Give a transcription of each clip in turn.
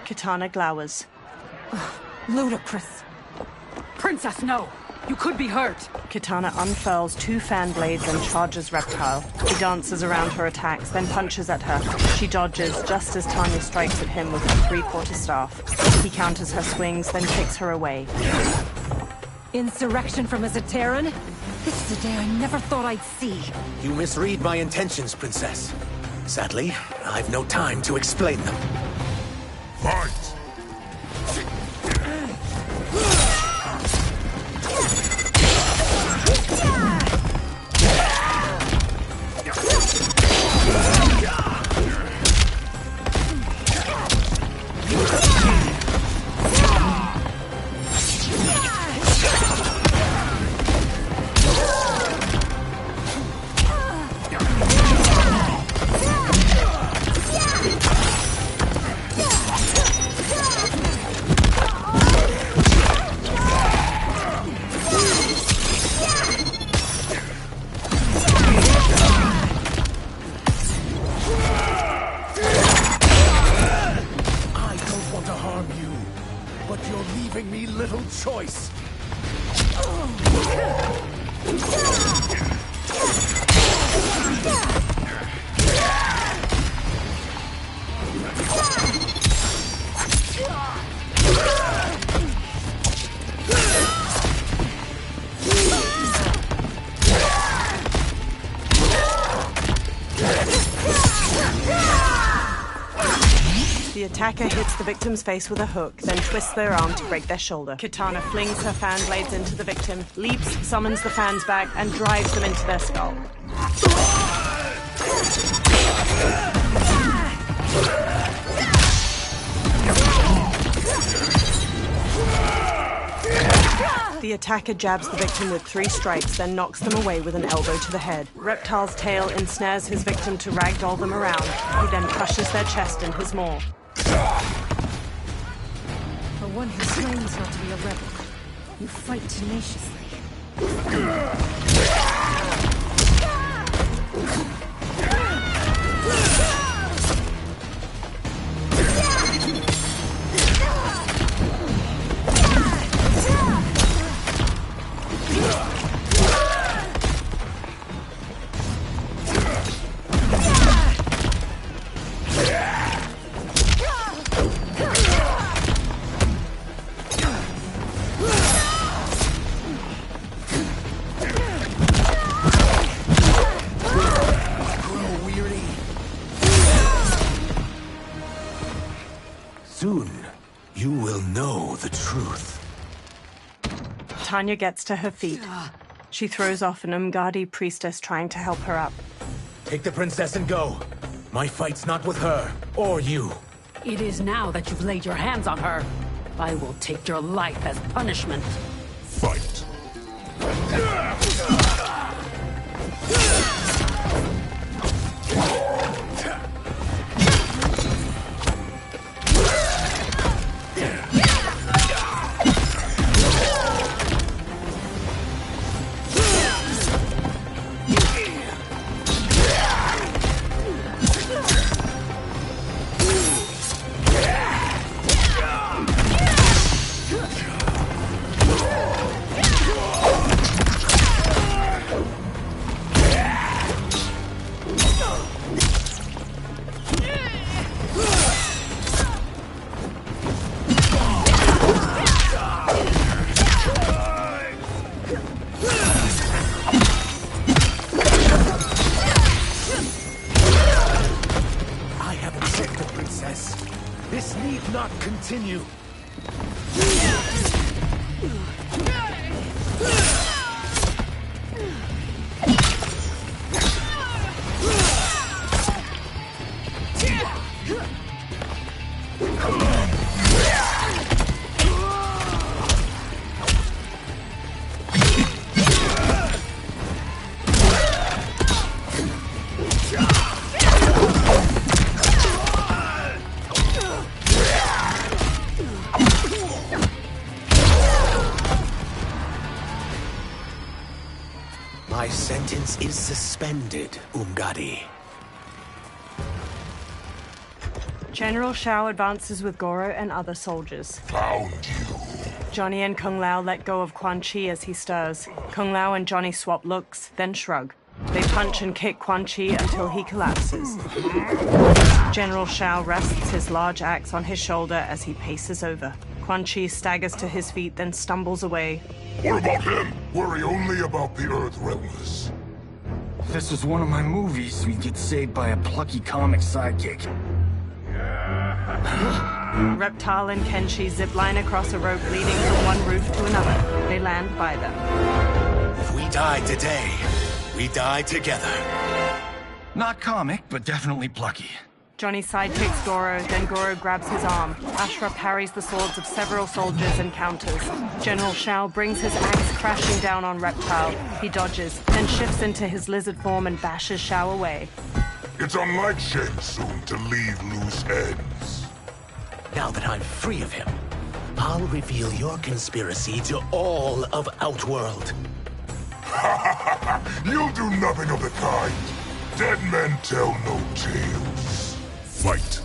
Kitana glowers. Ludicrous. Princess, no! You could be hurt! Kitana unfurls 2 fan blades and charges Reptile. He dances around her attacks, then punches at her. She dodges just as Tanya strikes at him with her 3/4 staff. He counters her swings, then kicks her away. Insurrection from a Zaterran? This is a day I never thought I'd see. You misread my intentions, Princess. Sadly, I've no time to explain them. Fight! Choice. The attacker hits the victim's face with a hook, then twists their arm to break their shoulder. Kitana flings her fan blades into the victim, leaps, summons the fans back, and drives them into their skull. The attacker jabs the victim with 3 strikes, then knocks them away with an elbow to the head. Reptile's tail ensnares his victim to ragdoll them around. He then crushes their chest in his maw. For one who claims not to be a rebel, you fight tenaciously. Soon, you will know the truth. Tanya gets to her feet. She throws off an Umgadi priestess trying to help her up. Take the princess and go. My fight's not with her, or you. It is now that you've laid your hands on her. I will take your life as punishment. Fight! This need not continue. My sentence is suspended, Umgadi. General Shao advances with Goro and other soldiers. Found you. Johnny and Kung Lao let go of Quan Chi as he stirs. Kung Lao and Johnny swap looks, then shrug. They punch and kick Quan Chi until he collapses. General Shao rests his large axe on his shoulder as he paces over. Quan Chi staggers to his feet, then stumbles away. What about him? Worry only about the Earthrealmers. If this was one of my movies, we'd get saved by a plucky comic sidekick. Reptile and Kenshi zipline across a rope leading from one roof to another. They land by them. If we die today, we die together. Not comic, but definitely plucky. Johnny sidekicks Goro, then Goro grabs his arm. Ashra parries the swords of several soldiers and counters. General Shao brings his axe crashing down on Reptile. He dodges, then shifts into his lizard form and bashes Shao away. It's unlike Shang Tsung to leave loose ends. Now that I'm free of him, I'll reveal your conspiracy to all of Outworld. You'll do nothing of the kind. Dead men tell no tales. Fight.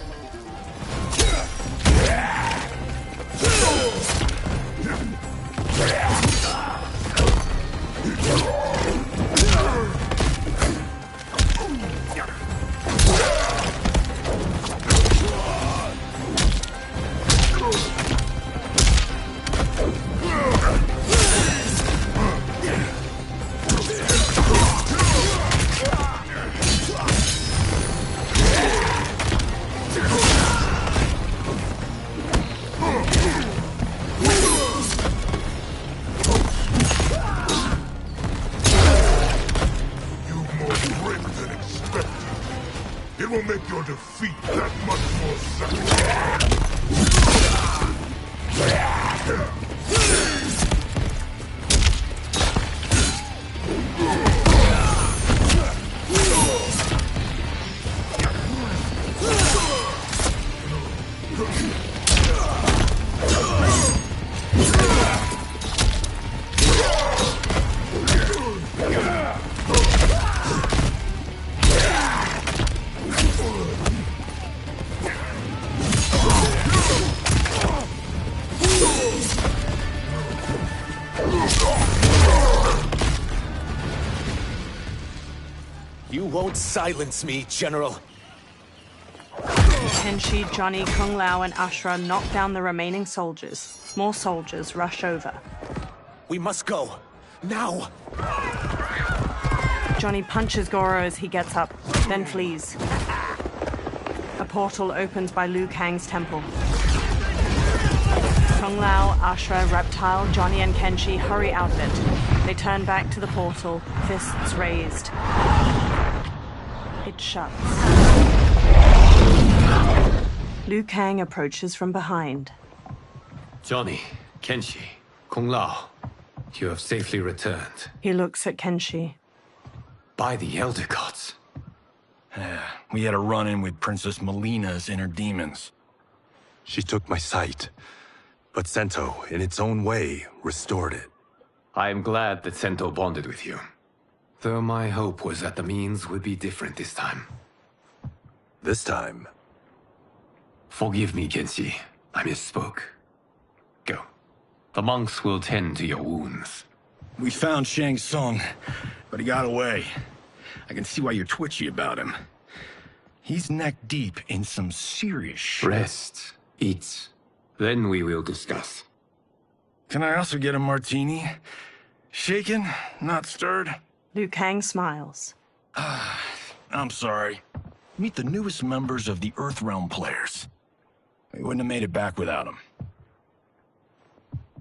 It will make your defeat that much more satisfying. You won't silence me, General. Kenshi, Johnny, Kung Lao, and Ashra knock down the remaining soldiers. More soldiers rush over. We must go. Now! Johnny punches Goro as he gets up, then flees. A portal opens by Liu Kang's temple. Kung Lao, Ashra, Reptile, Johnny, and Kenshi hurry out of it. They turn back to the portal, fists raised. It shuts. Liu Kang approaches from behind. Johnny, Kenshi, Kung Lao, you have safely returned. He looks at Kenshi. By the Elder Gods. We had a run-in with Princess Melina's inner demons. She took my sight, but Sento, in its own way, restored it. I am glad that Sento bonded with you. Though my hope was that the means would be different this time. This time? Forgive me, Kenshi. I misspoke. Go. The monks will tend to your wounds. We found Shang Tsung, but he got away. I can see why you're twitchy about him. He's neck-deep in some serious shit. Rest. Eat. Then we will discuss. Can I also get a martini? Shaken, not stirred? Liu Kang smiles. I'm sorry. Meet the newest members of the Earthrealm players. We wouldn't have made it back without them.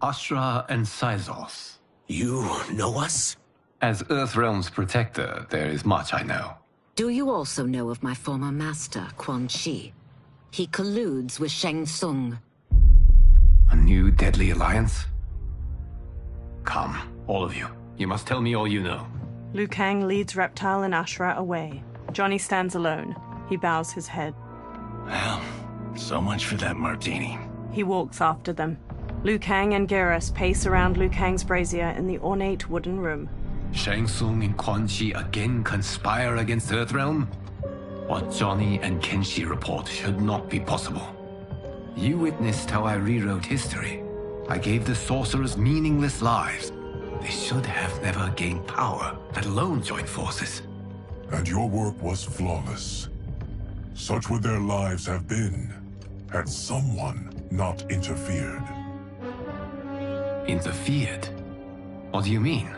Ashra and Syzoth. You know us? As Earthrealm's protector, there is much I know. Do you also know of my former master, Quan Chi? He colludes with Shang Tsung. A new deadly alliance? Come, all of you. You must tell me all you know. Liu Kang leads Reptile and Ashra away. Johnny stands alone. He bows his head. Well, so much for that martini. He walks after them. Liu Kang and Geras pace around Liu Kang's brazier in the ornate wooden room. Shang Tsung and Quan Chi again conspire against Earthrealm? What Johnny and Kenshi report should not be possible. You witnessed how I rewrote history. I gave the sorcerers meaningless lives. They should have never gained power, let alone joined forces. And your work was flawless. Such would their lives have been, had someone not interfered. Interfered? What do you mean?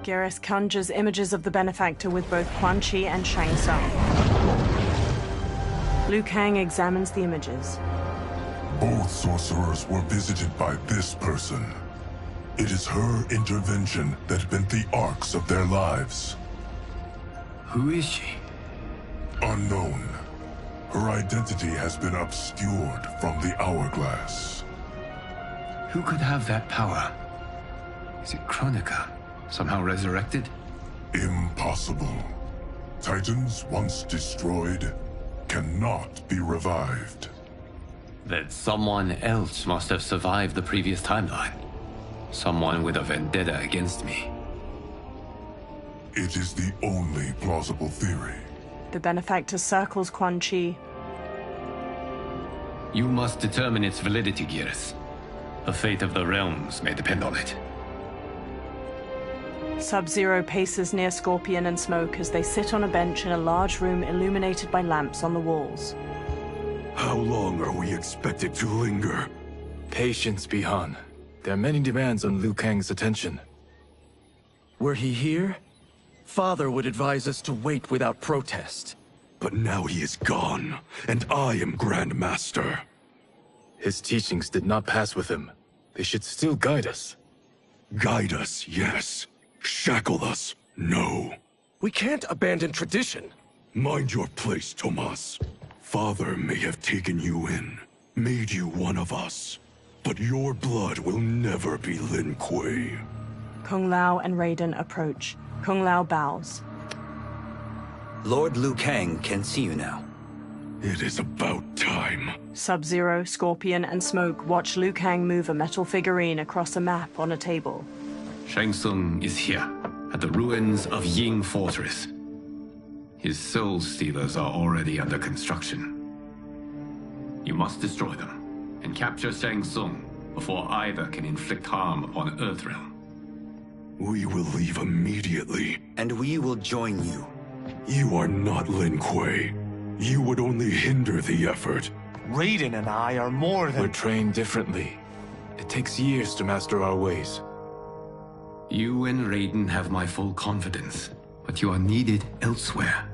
Geras conjures images of the benefactor with both Quan Chi and Shang Tsung. Liu Kang examines the images. Both sorcerers were visited by this person. It is her intervention that bent the arcs of their lives. Who is she? Unknown. Her identity has been obscured from the hourglass. Who could have that power? Is it Kronika? Somehow resurrected? Impossible. Titans once destroyed cannot be revived. Then someone else must have survived the previous timeline. Someone with a vendetta against me. It is the only plausible theory. The benefactor circles Quan Chi. You must determine its validity, Geras. The fate of the realms may depend on it. Sub-Zero paces near Scorpion and Smoke as they sit on a bench in a large room illuminated by lamps on the walls. How long are we expected to linger? Patience, Bi-Han. There are many demands on Liu Kang's attention. Were he here, Father would advise us to wait without protest. But now he is gone, and I am Grand Master. His teachings did not pass with him. They should still guide us. Guide us, yes. Shackle us, no. We can't abandon tradition. Mind your place, Tomas. Father may have taken you in, made you one of us. But your blood will never be Lin Kuei. Kung Lao and Raiden approach. Kung Lao bows. Lord Liu Kang can see you now. It is about time. Sub-Zero, Scorpion, and Smoke watch Liu Kang move a metal figurine across a map on a table. Shang Tsung is here, at the ruins of Ying Fortress. His Soul Stealers are already under construction. You must destroy them, and capture Shang Tsung before either can inflict harm upon Earthrealm. We will leave immediately. And we will join you. You are not Lin Kuei. You would only hinder the effort. Raiden and I are more than... We're trained differently. It takes years to master our ways. You and Raiden have my full confidence, but you are needed elsewhere.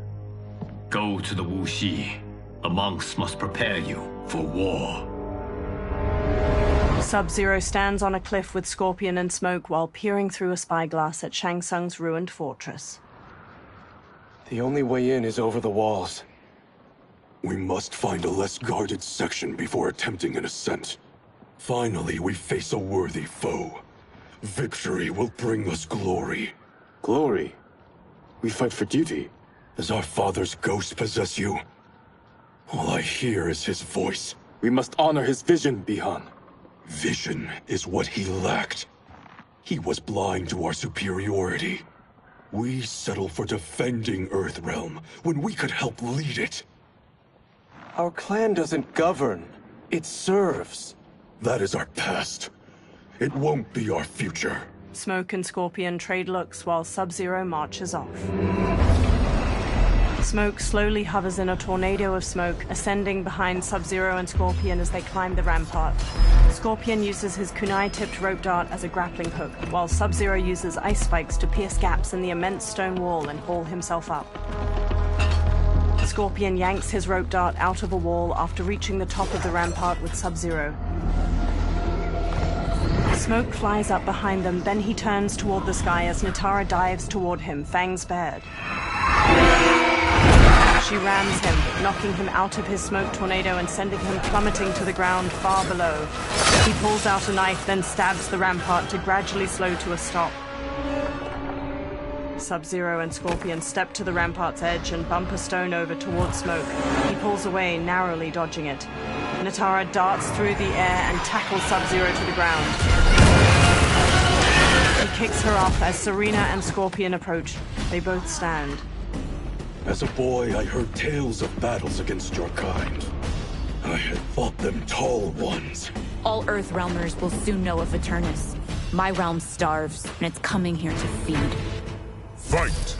Go to the Wuxi. The monks must prepare you for war. Sub-Zero stands on a cliff with Scorpion and Smoke while peering through a spyglass at Shang Tsung's ruined fortress. The only way in is over the walls. We must find a less guarded section before attempting an ascent. Finally, we face a worthy foe. Victory will bring us glory. Glory? We fight for duty. Does our father's ghost possess you? All I hear is his voice. We must honor his vision, Bi-Han. Vision is what he lacked. He was blind to our superiority. We settle for defending Earthrealm when we could help lead it. Our clan doesn't govern. It serves. That is our past. It won't be our future. Smoke and Scorpion trade looks while Sub-Zero marches off. Smoke slowly hovers in a tornado of smoke, ascending behind Sub-Zero and Scorpion as they climb the rampart. Scorpion uses his kunai-tipped rope dart as a grappling hook, while Sub-Zero uses ice spikes to pierce gaps in the immense stone wall and haul himself up. Scorpion yanks his rope dart out of a wall after reaching the top of the rampart with Sub-Zero. Smoke flies up behind them, then he turns toward the sky as Nitara dives toward him, fangs bared. She rams him, knocking him out of his smoke tornado and sending him plummeting to the ground far below. He pulls out a knife, then stabs the rampart to gradually slow to a stop. Sub-Zero and Scorpion step to the rampart's edge and bump a stone over towards Smoke. He pulls away, narrowly dodging it. Nitara darts through the air and tackles Sub-Zero to the ground. He kicks her off as Serena and Scorpion approach. They both stand. As a boy, I heard tales of battles against your kind. I had fought them tall ones. All Earthrealmers will soon know of Eternus. My realm starves, and it's coming here to feed. Fight!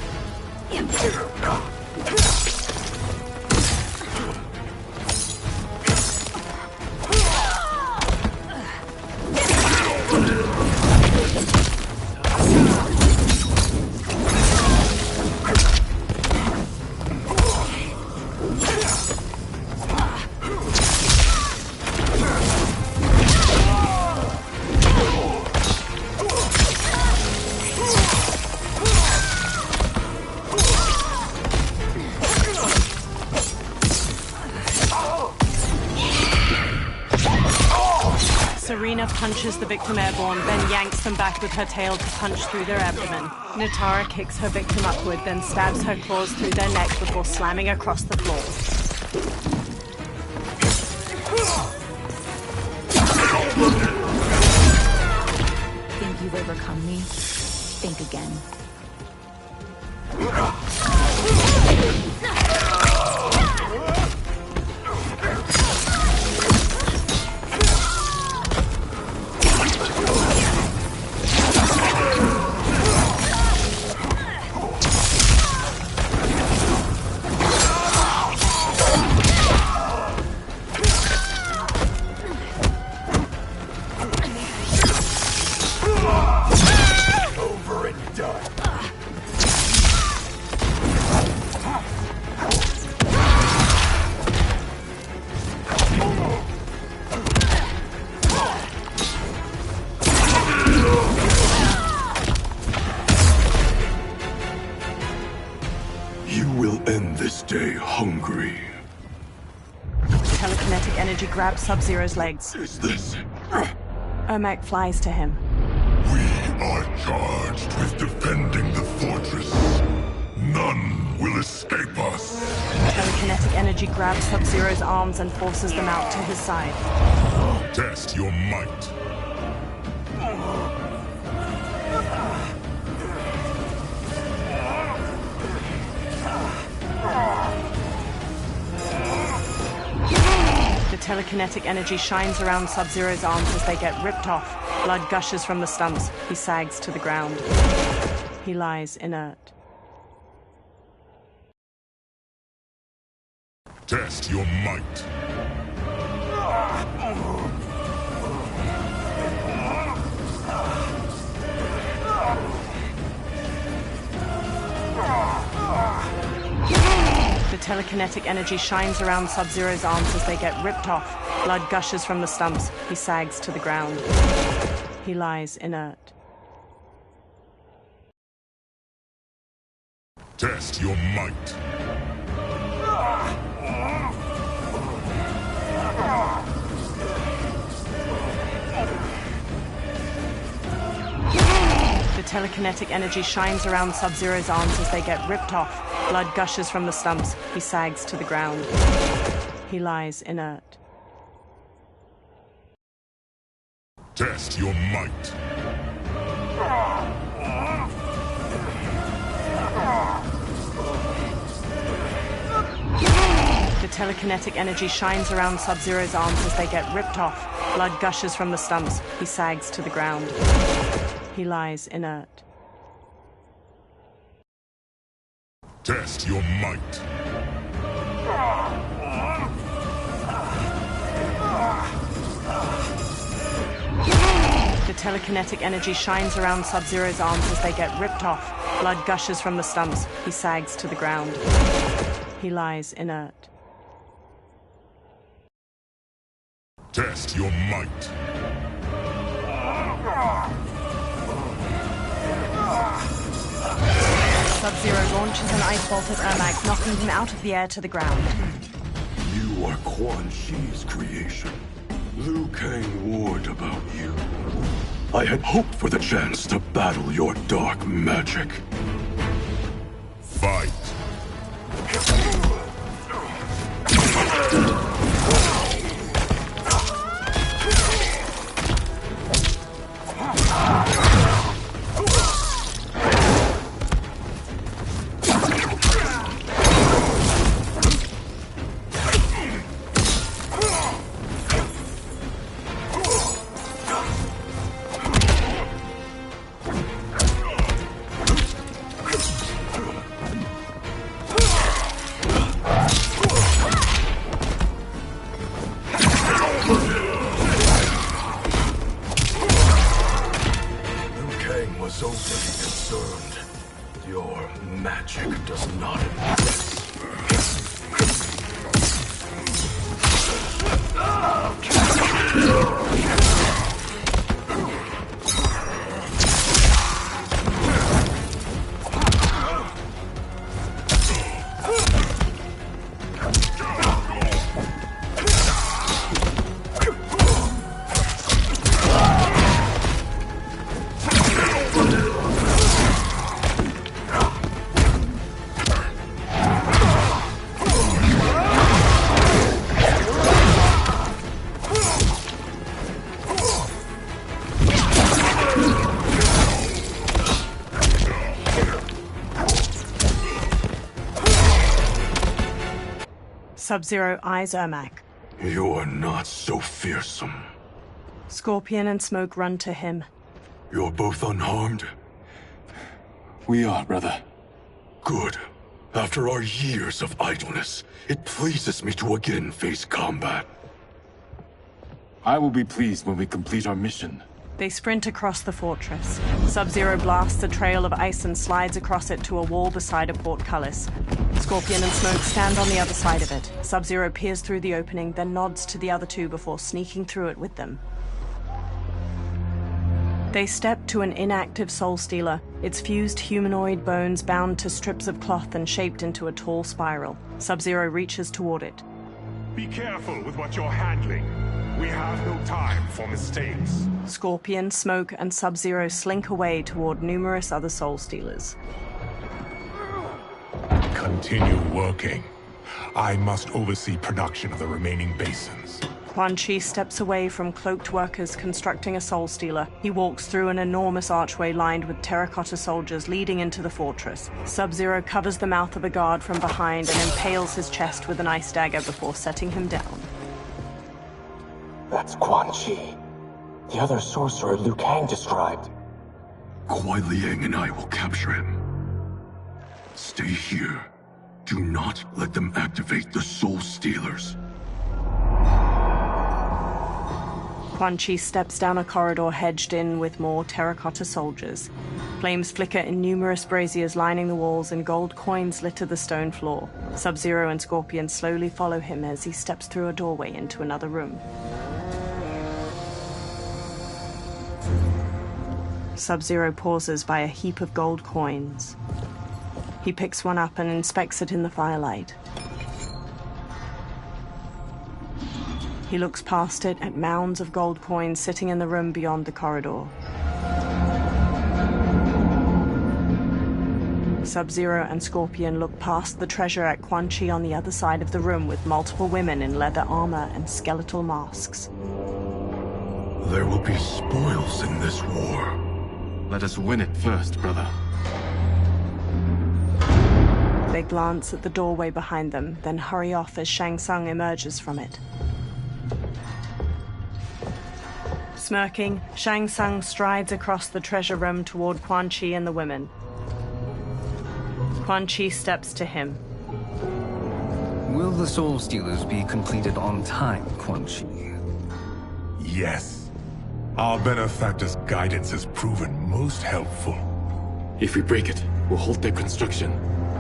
Serena punches the victim airborne, then yanks them back with her tail to punch through their abdomen. Natara kicks her victim upward, then stabs her claws through their neck before slamming across the floor. Think you've overcome me? Think again. Telekinetic energy grabs Sub-Zero's legs. Is this? Ermac flies to him. We are charged with defending the fortress. None will escape us. Telekinetic energy grabs Sub-Zero's arms and forces them out to his side. Test your might. The telekinetic energy shines around Sub-Zero's arms as they get ripped off. Blood gushes from the stumps. He sags to the ground. He lies inert. Test your might. The telekinetic energy shines around Sub-Zero's arms as they get ripped off. Blood gushes from the stumps. He sags to the ground. He lies inert. Test your might. The telekinetic energy shines around Sub-Zero's arms as they get ripped off. Blood gushes from the stumps. He sags to the ground. He lies inert. Test your might. The telekinetic energy shines around Sub-Zero's arms as they get ripped off. Blood gushes from the stumps. He sags to the ground. He lies inert. Test your might. The telekinetic energy shines around Sub-Zero's arms as they get ripped off. Blood gushes from the stumps. He sags to the ground. He lies inert. Test your might. Sub-Zero launches an ice bolt at Ermac, knocking him out of the air to the ground. You are Quan Chi's creation. Liu Kang warned about you. I had hoped for the chance to battle your dark magic. Fight. concerned, your magic does not impress. Sub-Zero eyes Ermac. You're not so fearsome. Scorpion and Smoke run to him. You're both unharmed? We are, brother. Good. After our years of idleness, it pleases me to again face combat. I will be pleased when we complete our mission. They sprint across the fortress. Sub-Zero blasts a trail of ice and slides across it to a wall beside a portcullis. Scorpion and Smoke stand on the other side of it. Sub-Zero peers through the opening, then nods to the other two before sneaking through it with them. They step to an inactive Soul Stealer, its fused humanoid bones bound to strips of cloth and shaped into a tall spiral. Sub-Zero reaches toward it. Be careful with what you're handling. We have no time for mistakes. Scorpion, Smoke, and Sub-Zero slink away toward numerous other Soul Stealers. Continue working. I must oversee production of the remaining basins. Quan Chi steps away from cloaked workers constructing a Soul Stealer. He walks through an enormous archway lined with terracotta soldiers leading into the fortress. Sub-Zero covers the mouth of a guard from behind and impales his chest with an ice dagger before setting him down. That's Quan Chi. The other sorcerer Liu Kang described. Kuai Liang and I will capture him. Stay here. Do not let them activate the Soul Stealers. Quan Chi steps down a corridor hedged in with more terracotta soldiers. Flames flicker in numerous braziers lining the walls and gold coins litter the stone floor. Sub-Zero and Scorpion slowly follow him as he steps through a doorway into another room. Sub-Zero pauses by a heap of gold coins. He picks one up and inspects it in the firelight. He looks past it at mounds of gold coins sitting in the room beyond the corridor. Sub-Zero and Scorpion look past the treasure at Quan Chi on the other side of the room with multiple women in leather armor and skeletal masks. There will be spoils in this war. Let us win it first, brother. They glance at the doorway behind them, then hurry off as Shang Tsung emerges from it. Smirking, Shang Tsung strides across the treasure room toward Quan Chi and the women. Quan Chi steps to him. Will the Soul Stealers be completed on time, Quan Chi? Yes. Our benefactor's guidance has proven most helpful. If we break it, we'll halt their construction.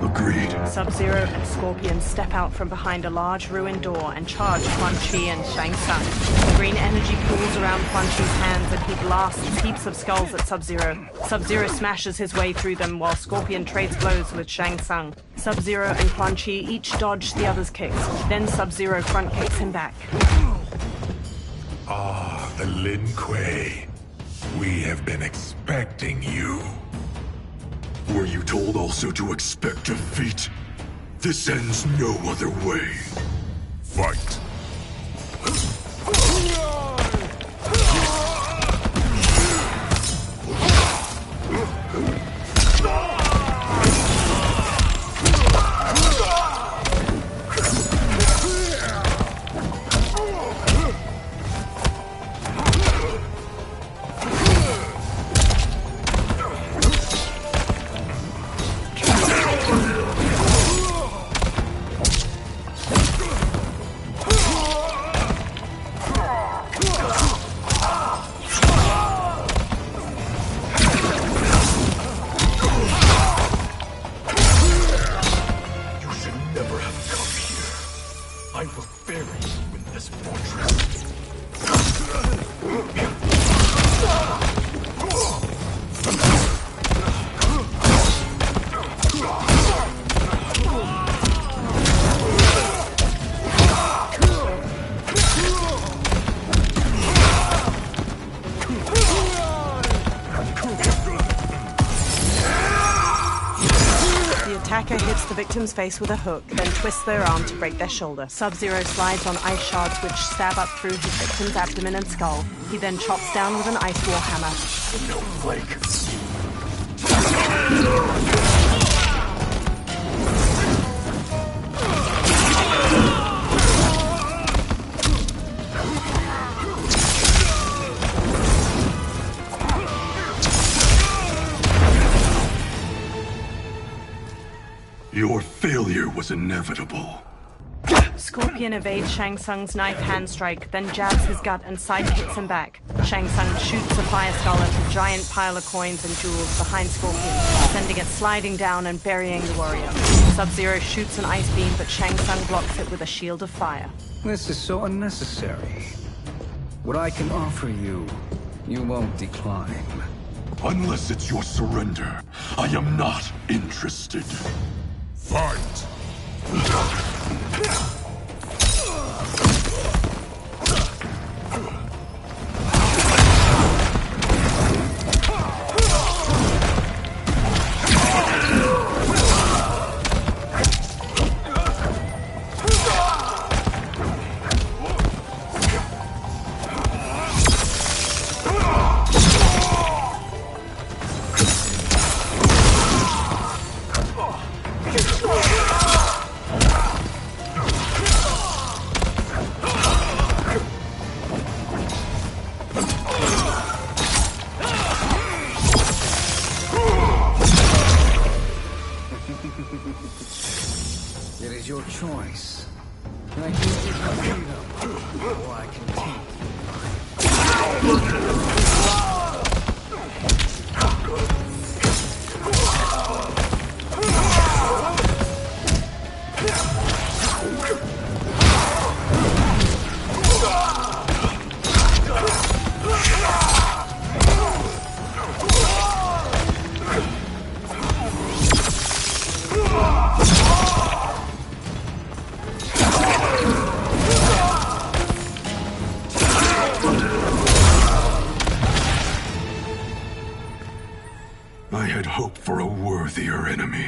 Agreed. Sub-Zero and Scorpion step out from behind a large ruined door and charge Quan Chi and Shang Tsung. Green energy pools around Quan Chi's hands and he blasts heaps of skulls at Sub-Zero. Sub-Zero smashes his way through them while Scorpion trades blows with Shang Tsung. Sub-Zero and Quan Chi each dodge the other's kicks. Then Sub-Zero front kicks him back. Ah, the Lin Kuei. We have been expecting you. Were you told also to expect defeat? This ends no other way. Fight. attacker hits the victim's face with a hook, then twists their arm to break their shoulder. Sub-Zero slides on ice shards which stab up through his victim's abdomen and skull. He then chops down with an ice war hammer. Snowflake. Your failure was inevitable. Scorpion evades Shang Tsung's knife hand strike, then jabs his gut and side kicks him back. Shang Tsung shoots a fire skull at a giant pile of coins and jewels behind Scorpion, sending it sliding down and burying the warrior. Sub-Zero shoots an ice beam, but Shang Tsung blocks it with a shield of fire. This is so unnecessary. What I can offer you, you won't decline. Unless it's your surrender, I am not interested. Fight! It is your choice. I can give you freedom, or I can take I had hoped for a worthier enemy.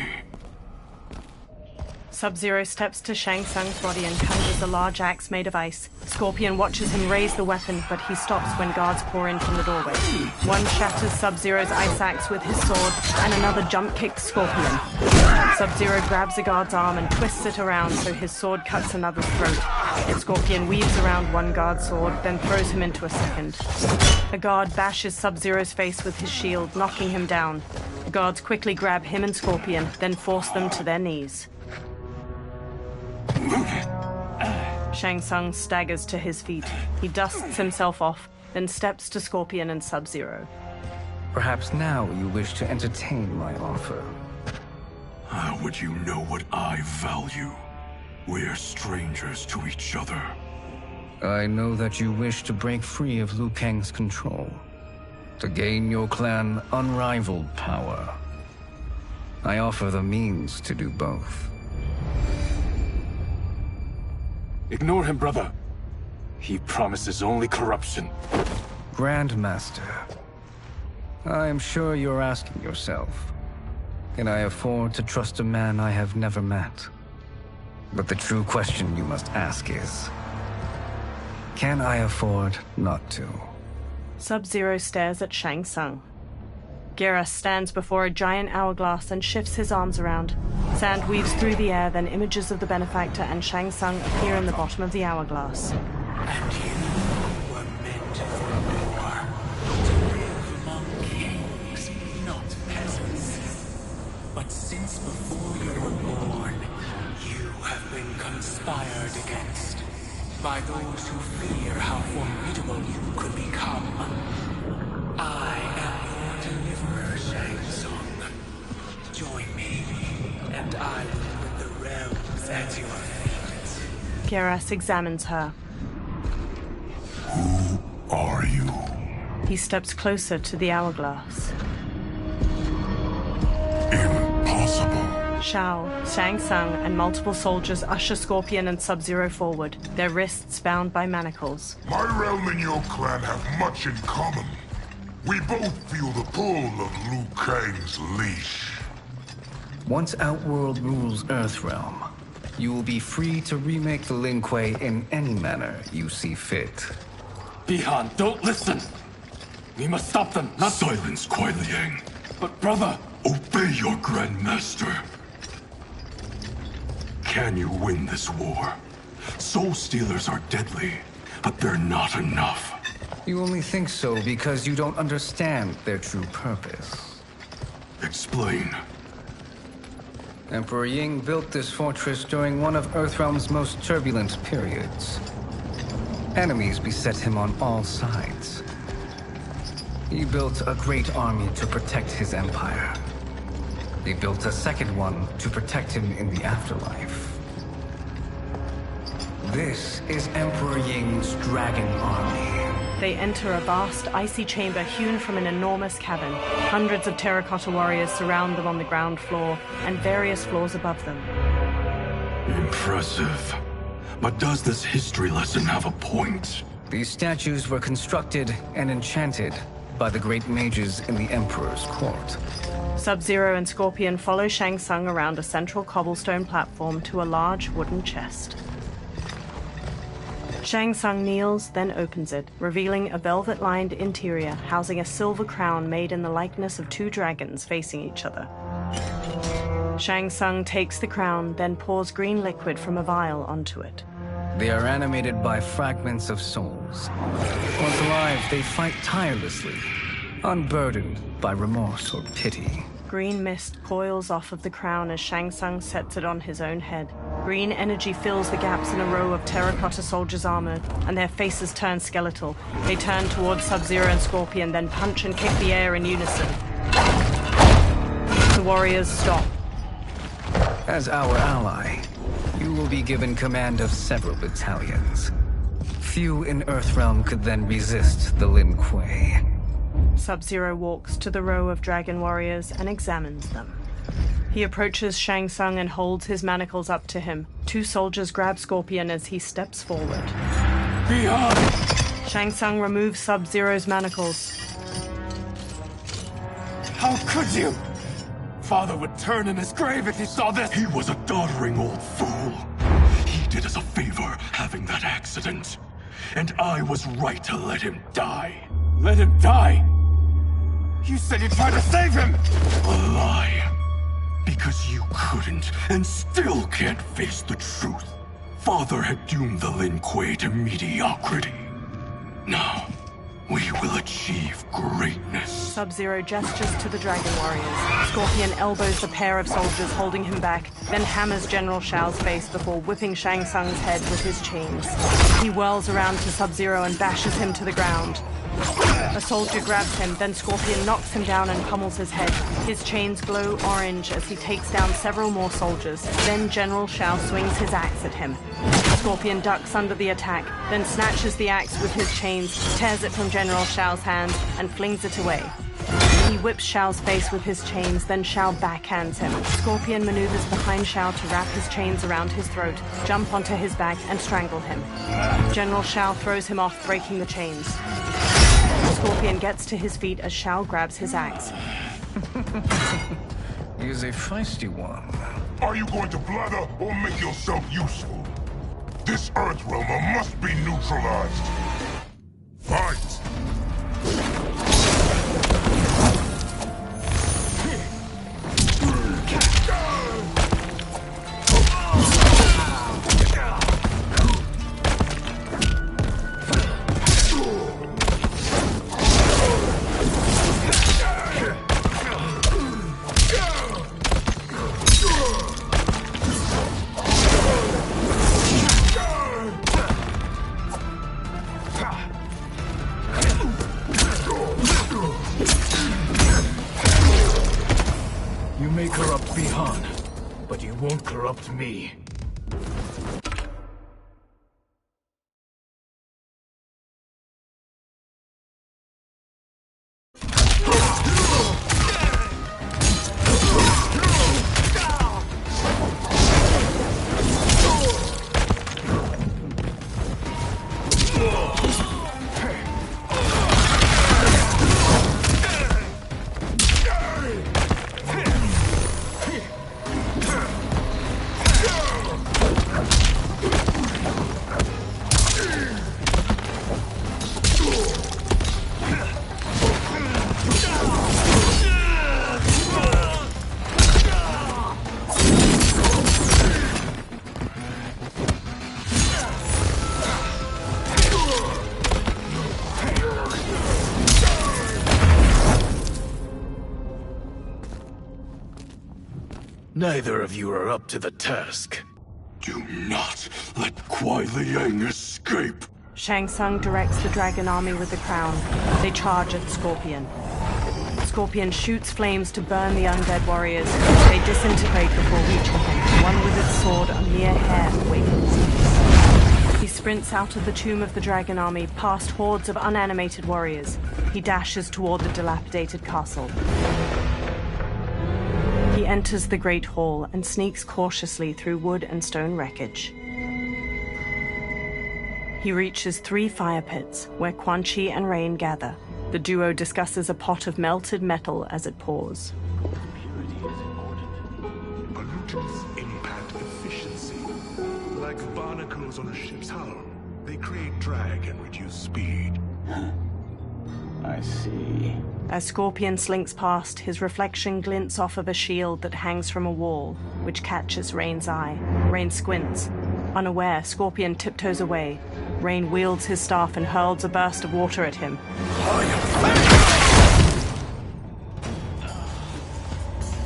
Sub-Zero steps to Shang Tsung's body and conjures a large axe made of ice. Scorpion watches him raise the weapon, but he stops when guards pour in from the doorway. One shatters Sub-Zero's ice axe with his sword, and another jump kicks Scorpion. Sub-Zero grabs a guard's arm and twists it around so his sword cuts another's throat. Scorpion weaves around one guard's sword, then throws him into a second. A guard bashes Sub-Zero's face with his shield, knocking him down. The guards quickly grab him and Scorpion, then force them to their knees. Shang Tsung staggers to his feet. He dusts himself off, then steps to Scorpion and Sub-Zero. Perhaps now you wish to entertain my offer. How would you know what I value? We're strangers to each other. I know that you wish to break free of Liu Kang's control, to gain your clan unrivaled power. I offer the means to do both. Ignore him, brother. He promises only corruption. Grandmaster, I am sure you're asking yourself, can I afford to trust a man I have never met? But the true question you must ask is, can I afford not to? Sub-Zero stares at Shang Tsung. Geras stands before a giant hourglass and shifts his arms around. Sand weaves through the air, then images of the benefactor and Shang Tsung appear in the bottom of the hourglass. And you were meant for war, to live among kings, not peasants. But since before you were born, you have been conspired against by those who fear how formidable you could become. I am your deliverer, Shang Tsung. Join me, and I will put the realms at your feet. Geras examines her. Who are you? He steps closer to the hourglass. Impossible. Shao, Shang Tsung, and multiple soldiers usher Scorpion and Sub-Zero forward, their wrists bound by manacles. My realm and your clan have much in common. We both feel the pull of Liu Kang's leash. Once Outworld rules Earthrealm, you will be free to remake the Lin Kuei in any manner you see fit. Bi-Han, don't listen! We must stop them, not— Silence, Kuai Liang. But brother— Obey your Grandmaster. Can you win this war? Soul Stealers are deadly, but they're not enough. You only think so because you don't understand their true purpose. Explain. Emperor Ying built this fortress during one of Earthrealm's most turbulent periods. Enemies beset him on all sides. He built a great army to protect his empire. He built a second one to protect him in the afterlife. This is Emperor Ying's Dragon Army. They enter a vast, icy chamber hewn from an enormous cavern. Hundreds of terracotta warriors surround them on the ground floor and various floors above them. Impressive. But does this history lesson have a point? These statues were constructed and enchanted by the great mages in the Emperor's court. Sub-Zero and Scorpion follow Shang Tsung around a central cobblestone platform to a large wooden chest. Shang Tsung kneels, then opens it, revealing a velvet-lined interior housing a silver crown made in the likeness of two dragons facing each other. Shang Tsung takes the crown, then pours green liquid from a vial onto it. They are animated by fragments of souls. Once alive, they fight tirelessly, unburdened by remorse or pity. Green mist coils off of the crown as Shang Tsung sets it on his own head. Green energy fills the gaps in a row of terracotta soldiers armored, and their faces turn skeletal. They turn towards Sub-Zero and Scorpion, then punch and kick the air in unison. The warriors stop. As our ally, you will be given command of several battalions. Few in Earthrealm could then resist the Lin Kuei. Sub-Zero walks to the row of dragon warriors and examines them. He approaches Shang Tsung and holds his manacles up to him. Two soldiers grab Scorpion as he steps forward. Bi-Han! Shang Tsung removes Sub-Zero's manacles. How could you? Father would turn in his grave if he saw this! He was a doddering old fool. He did us a favor having that accident. And I was right to let him die. Let him die? You said you tried to save him! A lie. Because you couldn't, and still can't face the truth. Father had doomed the Lin Kuei to mediocrity. Now, we will achieve greatness. Sub-Zero gestures to the dragon warriors. Scorpion elbows the pair of soldiers holding him back, then hammers General Shao's face before whipping Shang Tsung's head with his chains. He whirls around to Sub-Zero and bashes him to the ground. A soldier grabs him, then Scorpion knocks him down and pummels his head. His chains glow orange as he takes down several more soldiers. Then General Shao swings his axe at him. Scorpion ducks under the attack, then snatches the axe with his chains, tears it from General Shao's hands, and flings it away. He whips Shao's face with his chains, then Shao backhands him. Scorpion maneuvers behind Shao to wrap his chains around his throat, jump onto his back, and strangle him. General Shao throws him off, breaking the chains. Scorpion gets to his feet as Shao grabs his axe. He is a feisty one. Are you going to blather or make yourself useful? This Earthrealmer must be neutralized. Fight! You may corrupt Bi-Han, but you won't corrupt me. Neither of you are up to the task. Do not let Kuai Liang escape! Shang Tsung directs the dragon army with the crown. They charge at Scorpion. Scorpion shoots flames to burn the undead warriors. They disintegrate before reaching him. One with its sword, a mere hair, awakens. He sprints out of the tomb of the dragon army, past hordes of unanimated warriors. He dashes toward the dilapidated castle. He enters the Great Hall and sneaks cautiously through wood and stone wreckage. He reaches 3 fire pits, where Quan Chi and Rain gather. The duo discusses a pot of melted metal as it pours. Pollutants impact efficiency. Like barnacles on a ship's hull, they create drag and reduce speed. I see. As Scorpion slinks past, his reflection glints off of a shield that hangs from a wall, which catches Rain's eye. Rain squints. Unaware, Scorpion tiptoes away. Rain wields his staff and hurls a burst of water at him.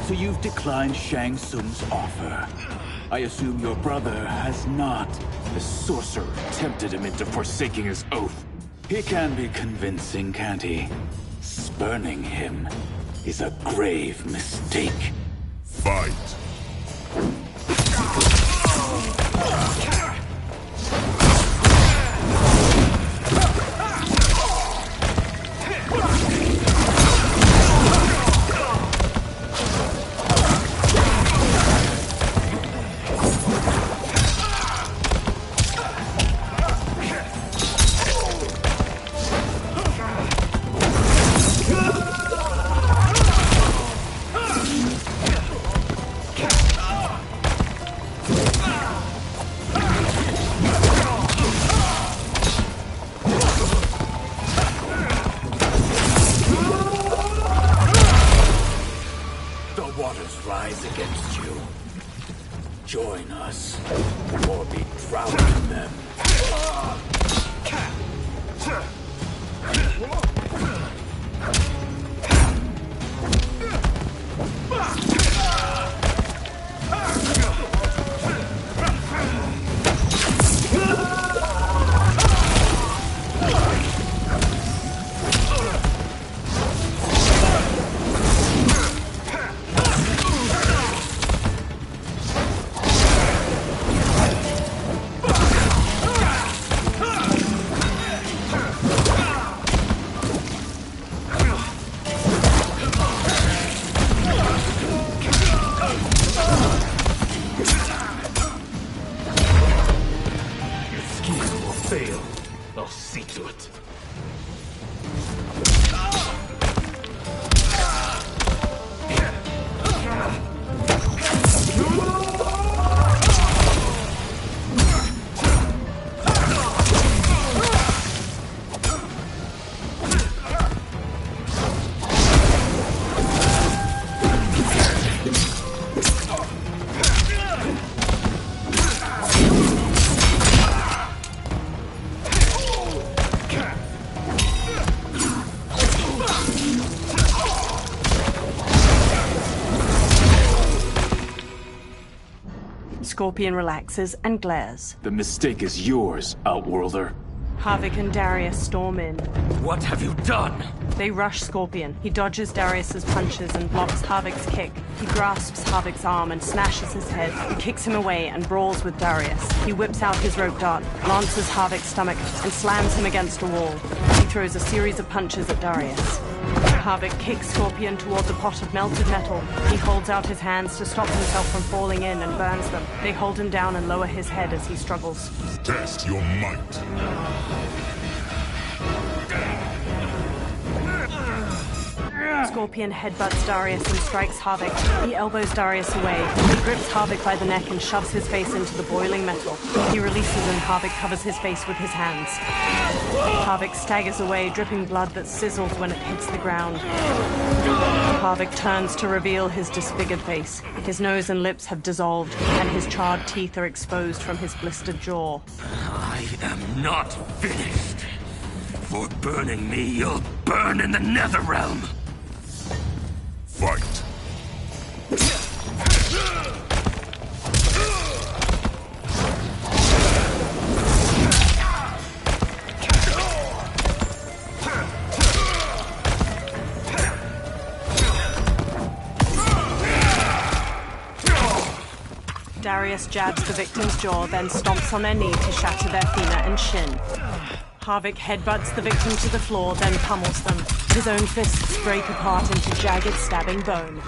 So you've declined Shang Tsung's offer. I assume your brother has not. The sorcerer tempted him into forsaking his oath. He can be convincing, can't he? Spurning him is a grave mistake. Fight! Join us, or be drowned in them. Scorpion relaxes and glares. The mistake is yours, Outworlder. Havik and Darius storm in. What have you done? They rush Scorpion. He dodges Darius's punches and blocks Havik's kick. He grasps Havik's arm and smashes his head. He kicks him away and brawls with Darius. He whips out his rope dart, lances Havik's stomach, and slams him against a wall. He throws a series of punches at Darius. Havik kicks Scorpion toward the pot of melted metal. He holds out his hands to stop himself from falling in and burns them. They hold him down and lower his head as he struggles. Test your might. Scorpion headbutts Darius and strikes Havik. He elbows Darius away. He grips Havik by the neck and shoves his face into the boiling metal. He releases and Havik covers his face with his hands. Havik staggers away, dripping blood that sizzles when it hits the ground. Havik turns to reveal his disfigured face. His nose and lips have dissolved, and his charred teeth are exposed from his blistered jaw. I am not finished. For burning me, you'll burn in the Netherrealm. Fight. Darius jabs the victim's jaw, then stomps on their knee to shatter their femur and shin. Harvick headbutts the victim to the floor, then pummels them. His own fists break apart into jagged, stabbing bone.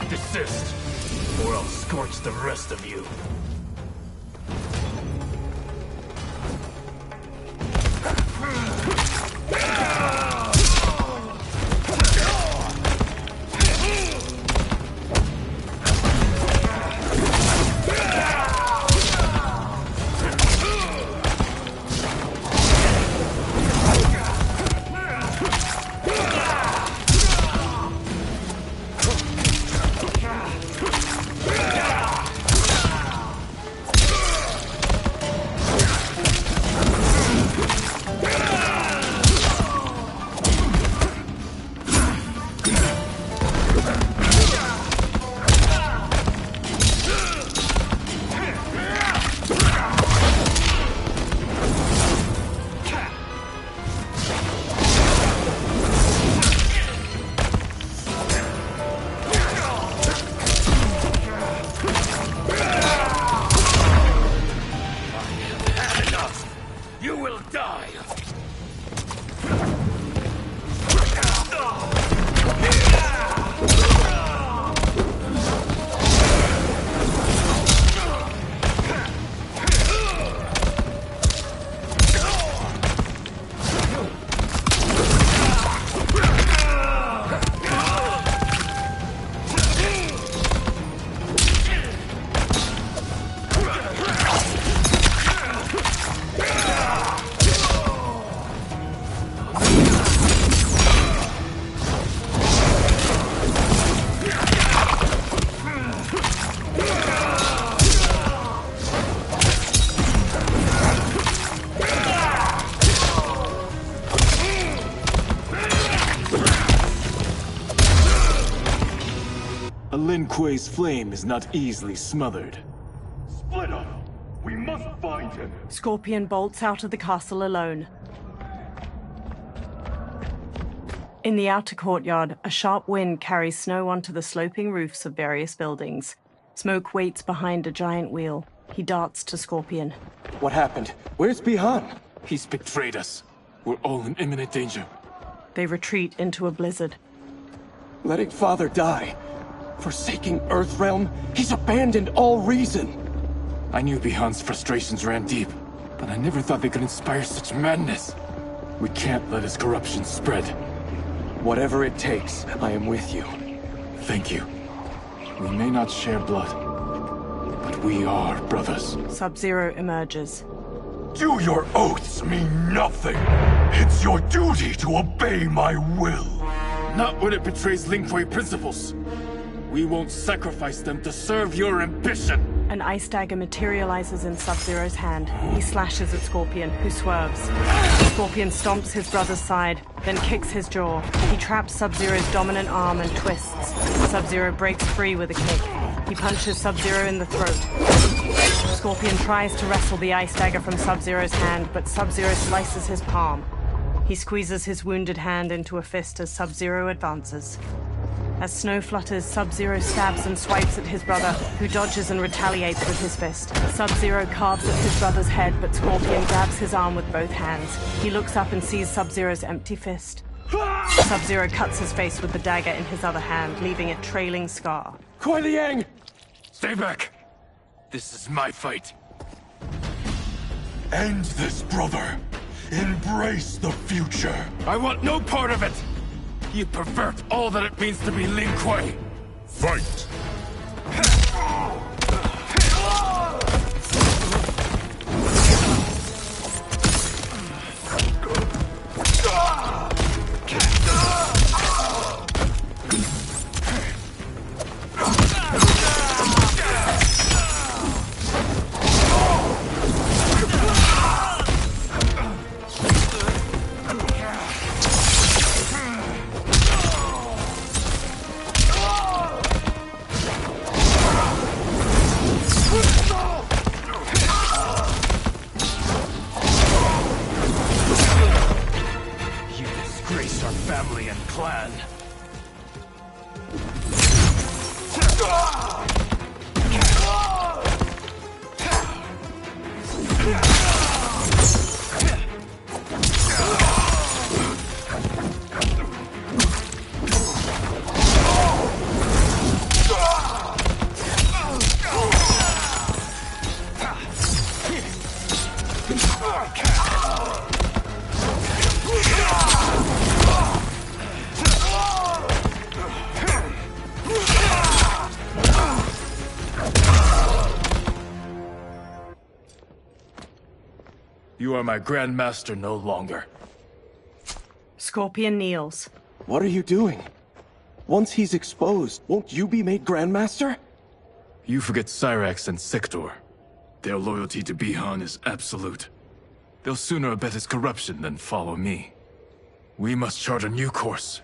Desist, or I'll scorch the rest of you. Lin Kuei's flame is not easily smothered. Split up! We must find him! Scorpion bolts out of the castle alone. In the outer courtyard, a sharp wind carries snow onto the sloping roofs of various buildings. Smoke waits behind a giant wheel. He darts to Scorpion. What happened? Where's Bi-Han? He's betrayed us. We're all in imminent danger. They retreat into a blizzard. Letting Father die. Forsaking Earthrealm, he's abandoned all reason. I knew Bi-Han's frustrations ran deep, but I never thought they could inspire such madness. We can't let his corruption spread. Whatever it takes, I am with you. Thank you. We may not share blood, but we are brothers. Sub-Zero emerges. Do your oaths mean nothing? It's your duty to obey my will. Not when it betrays Lin Kuei principles. We won't sacrifice them to serve your ambition! An ice dagger materializes in Sub-Zero's hand. He slashes at Scorpion, who swerves. Scorpion stomps his brother's side, then kicks his jaw. He traps Sub-Zero's dominant arm and twists. Sub-Zero breaks free with a kick. He punches Sub-Zero in the throat. Scorpion tries to wrestle the ice dagger from Sub-Zero's hand, but Sub-Zero slices his palm. He squeezes his wounded hand into a fist as Sub-Zero advances. As snow flutters, Sub-Zero stabs and swipes at his brother, who dodges and retaliates with his fist. Sub-Zero carves at his brother's head, but Scorpion grabs his arm with both hands. He looks up and sees Sub-Zero's empty fist. Sub-Zero cuts his face with the dagger in his other hand, leaving a trailing scar. Kuei Liang! Stay back! This is my fight. End this, brother. Embrace the future. I want no part of it! You pervert all that it means to be Lin Kuei! Fight! disgrace our family and clan. You are my Grand Master no longer. Scorpion kneels. What are you doing? Once he's exposed, won't you be made Grandmaster? You forget Cyrax and Sector. Their loyalty to Bi-Han is absolute. They'll sooner abet his corruption than follow me. We must chart a new course.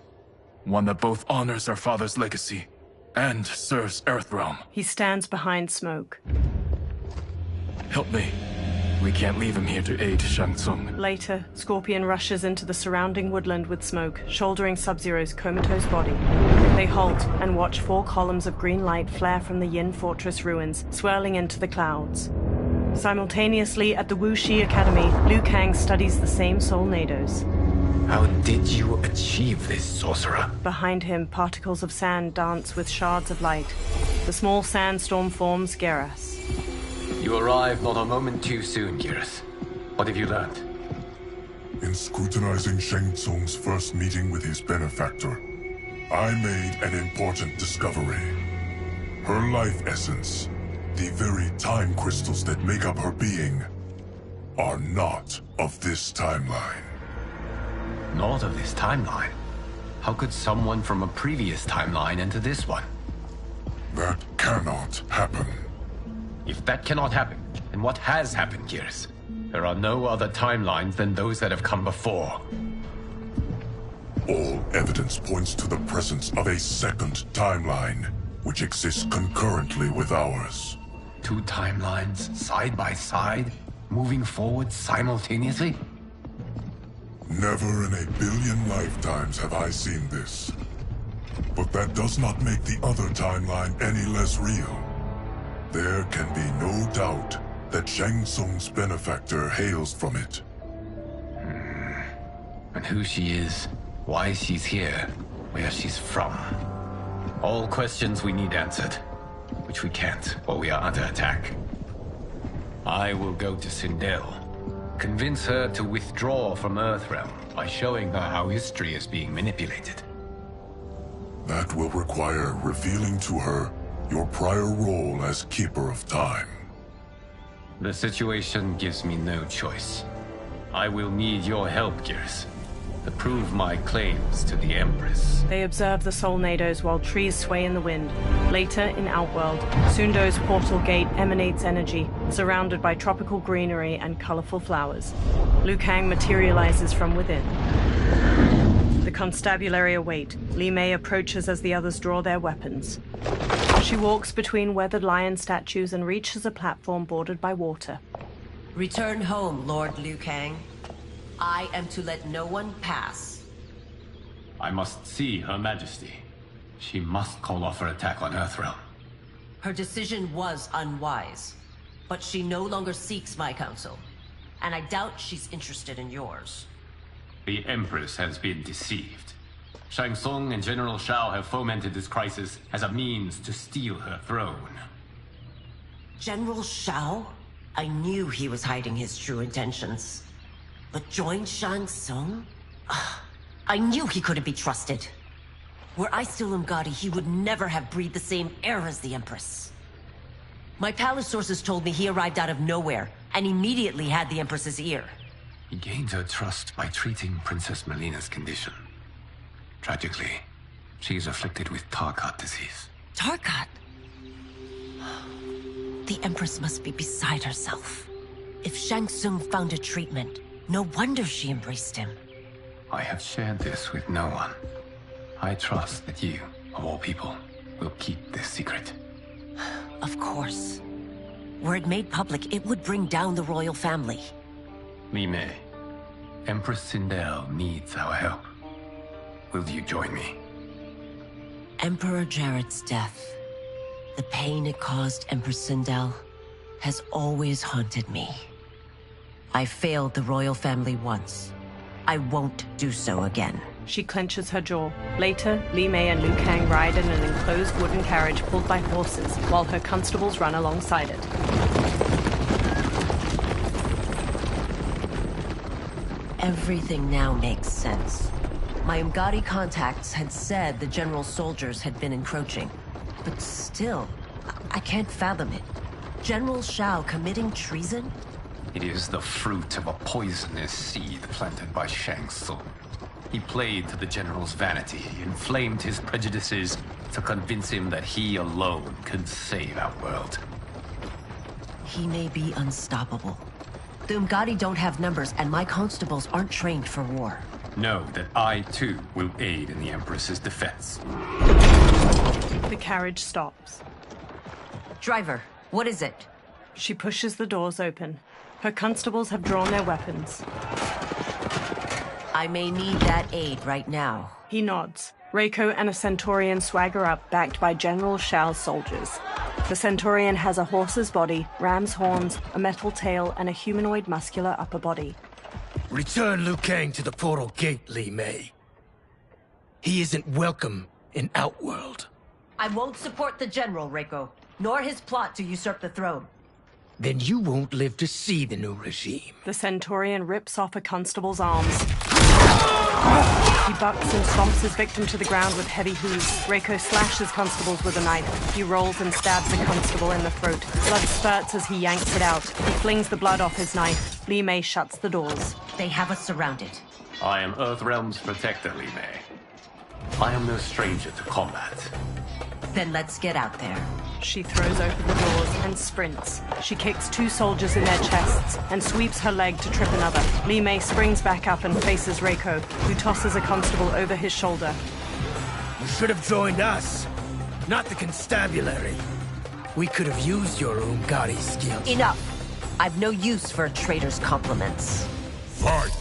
One that both honors our father's legacy and serves Earthrealm. He stands behind Smoke. Help me. We can't leave him here to aid Shang Tsung. Later, Scorpion rushes into the surrounding woodland with Smoke, shouldering Sub-Zero's comatose body. They halt and watch 4 columns of green light flare from the Yin Fortress ruins, swirling into the clouds. Simultaneously, at the Wuxi Academy, Liu Kang studies the same Soul Nados. How did you achieve this, sorcerer? Behind him, particles of sand dance with shards of light. The small sandstorm forms Geras. You arrived not a moment too soon, Geras. What have you learned? In scrutinizing Shang Tsung's first meeting with his benefactor, I made an important discovery. Her life essence, the very time crystals that make up her being, are not of this timeline. Not of this timeline? How could someone from a previous timeline enter this one? That cannot happen. If that cannot happen, then what has happened, Geras? There are no other timelines than those that have come before. All evidence points to the presence of a second timeline, which exists concurrently with ours. 2 timelines, side by side, moving forward simultaneously? Never in a billion lifetimes have I seen this. But that does not make the other timeline any less real. There can be no doubt that Shang Tsung's benefactor hails from it. And who she is, why she's here, where she's from. All questions we need answered, which we can't while we are under attack. I will go to Sindel, convince her to withdraw from Earthrealm by showing her how history is being manipulated. That will require revealing to her your prior role as Keeper of Time. The situation gives me no choice. I will need your help, Geras, to prove my claims to the Empress. They observe the Soul Nados while trees sway in the wind. Later, in Outworld, Sundo's portal gate emanates energy, surrounded by tropical greenery and colorful flowers. Liu Kang materializes from within. The constabulary await. Li Mei approaches as the others draw their weapons. She walks between weathered lion statues and reaches a platform bordered by water. Return home, Lord Liu Kang. I am to let no one pass. I must see Her Majesty. She must call off her attack on Earthrealm. Her decision was unwise, but she no longer seeks my counsel, and I doubt she's interested in yours. The Empress has been deceived. Shang Tsung and General Shao have fomented this crisis as a means to steal her throne. General Shao? I knew he was hiding his true intentions. But join Shang Tsung? I knew he couldn't be trusted. Were I still Umgadi, he would never have breathed the same air as the Empress. My palace sources told me he arrived out of nowhere, and immediately had the Empress's ear. He gained her trust by treating Princess Melina's condition. Tragically, she is afflicted with Tarkat disease. Tarkat? The Empress must be beside herself. If Shang Tsung found a treatment, no wonder she embraced him. I have shared this with no one. I trust that you, of all people, will keep this secret. Of course. Were it made public, it would bring down the royal family. Li Mei, Empress Sindel needs our help. Will you join me? Emperor Jared's death, the pain it caused Empress Sindel, has always haunted me. I failed the royal family once. I won't do so again. She clenches her jaw. Later, Li Mei and Liu Kang ride in an enclosed wooden carriage pulled by horses, while her constables run alongside it. Everything now makes sense. My Umgadi contacts had said the general's soldiers had been encroaching. But still, I can't fathom it. General Shao committing treason? It is the fruit of a poisonous seed planted by Shang Tsung. He played to the general's vanity, inflamed his prejudices to convince him that he alone could save our world. He may be unstoppable. The Umgadi don't have numbers, and my constables aren't trained for war. Know that I, too, will aid in the Empress's defense. The carriage stops. Driver, what is it? She pushes the doors open. Her constables have drawn their weapons. I may need that aid right now. He nods. Reiko and a Centaurian swagger up, backed by General Shao's soldiers. The Centaurian has a horse's body, ram's horns, a metal tail, and a humanoid muscular upper body. Return Liu Kang to the portal gate, Li Mei. He isn't welcome in Outworld. I won't support the general, Reiko, nor his plot to usurp the throne. Then you won't live to see the new regime. The Centaurian rips off a constable's arms. He bucks and stomps his victim to the ground with heavy hooves. Reiko slashes constables with a knife. He rolls and stabs a constable in the throat. Blood spurts as he yanks it out. He flings the blood off his knife. Li Mei shuts the doors. They have us surrounded. I am Earthrealm's protector, Li Mei. I am no stranger to combat. Then let's get out there. She throws open the doors and sprints. She kicks two soldiers in their chests and sweeps her leg to trip another. Li Mei springs back up and faces Reiko, who tosses a constable over his shoulder. You should have joined us, not the constabulary. We could have used your Umgadi skills. Enough! I've no use for a traitor's compliments. Fight!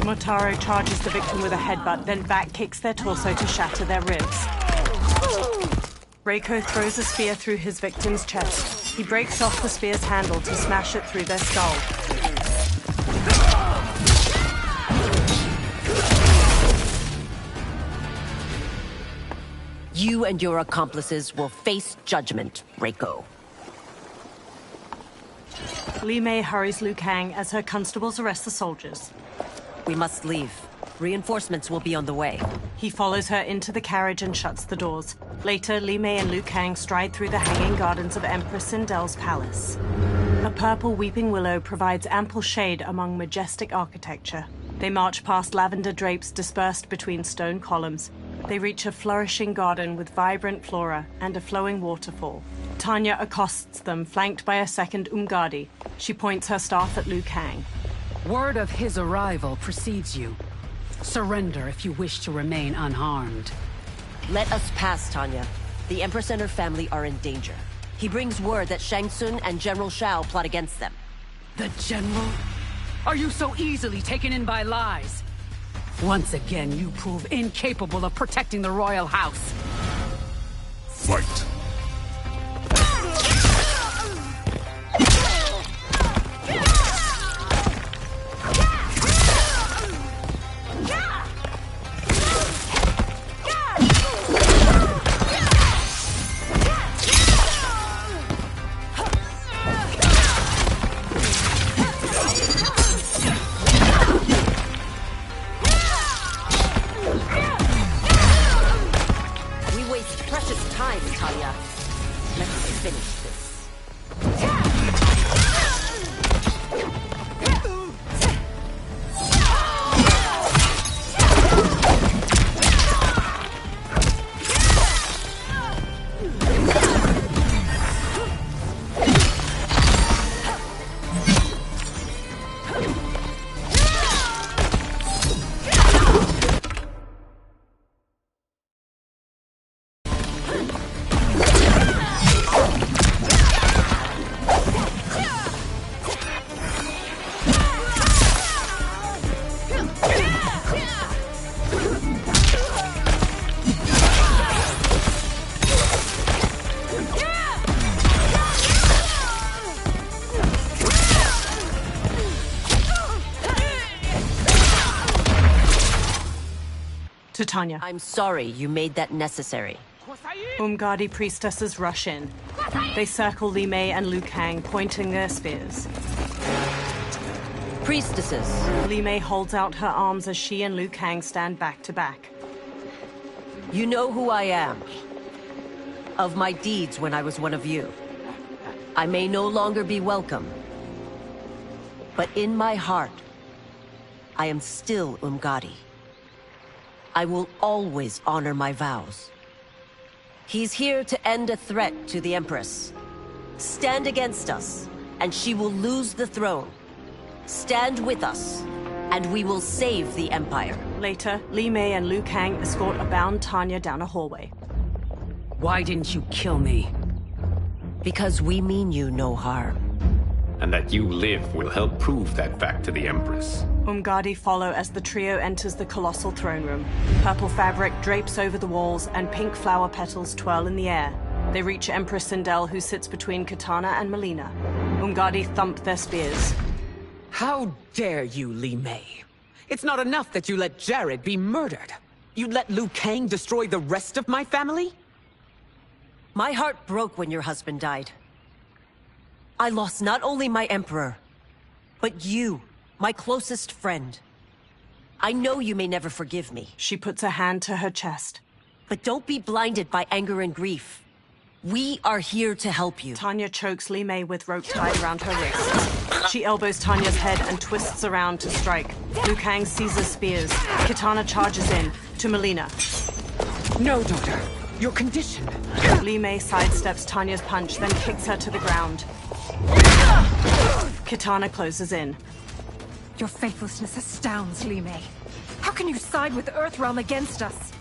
Motaro charges the victim with a headbutt, then back kicks their torso to shatter their ribs. Reiko throws a spear through his victim's chest. He breaks off the spear's handle to smash it through their skull. You and your accomplices will face judgment, Reiko. Li Mei hurries Liu Kang as her constables arrest the soldiers. We must leave. Reinforcements will be on the way. He follows her into the carriage and shuts the doors. Later, Li Mei and Liu Kang stride through the hanging gardens of Empress Sindel's palace. A purple weeping willow provides ample shade among majestic architecture. They march past lavender drapes dispersed between stone columns. They reach a flourishing garden with vibrant flora and a flowing waterfall. Tanya accosts them, flanked by a second Umgadi. She points her staff at Liu Kang. Word of his arrival precedes you. Surrender if you wish to remain unharmed. Let us pass, Tanya. The Empress and her family are in danger. He brings word that Shang Tsung and General Shao plot against them. The General? Are you so easily taken in by lies? Once again, you prove incapable of protecting the royal house. Fight! Tanya. I'm sorry you made that necessary. Umgadi priestesses rush in. They circle Li Mei and Liu Kang, pointing their spears. Priestesses. Li Mei holds out her arms as she and Liu Kang stand back to back. You know who I am. Of my deeds when I was one of you. I may no longer be welcome. But in my heart, I am still Umgadi. I will always honor my vows. He's here to end a threat to the Empress. Stand against us, and she will lose the throne. Stand with us, and we will save the Empire. Later, Li Mei and Liu Kang escort a bound Tanya down a hallway. Why didn't you kill me? Because we mean you no harm. And that you live will help prove that fact to the Empress. Umgadi follow as the trio enters the colossal throne room. Purple fabric drapes over the walls, and pink flower petals twirl in the air. They reach Empress Sindel, who sits between Kitana and Mileena. Umgadi thump their spears. How dare you, Li Mei? It's not enough that you let Jared be murdered. You'd let Liu Kang destroy the rest of my family? My heart broke when your husband died. I lost not only my Emperor, but you, my closest friend. I know you may never forgive me. She puts a hand to her chest. But don't be blinded by anger and grief. We are here to help you. Tanya chokes Li Mei with rope tied around her wrist. She elbows Tanya's head and twists around to strike. Liu Kang seizes spears. Kitana charges in, to Mileena. No, daughter. You're conditioned. Li Mei sidesteps Tanya's punch, then kicks her to the ground. Kitana closes in. Your faithlessness astounds, Li Mei. How can you side with Earthrealm against us?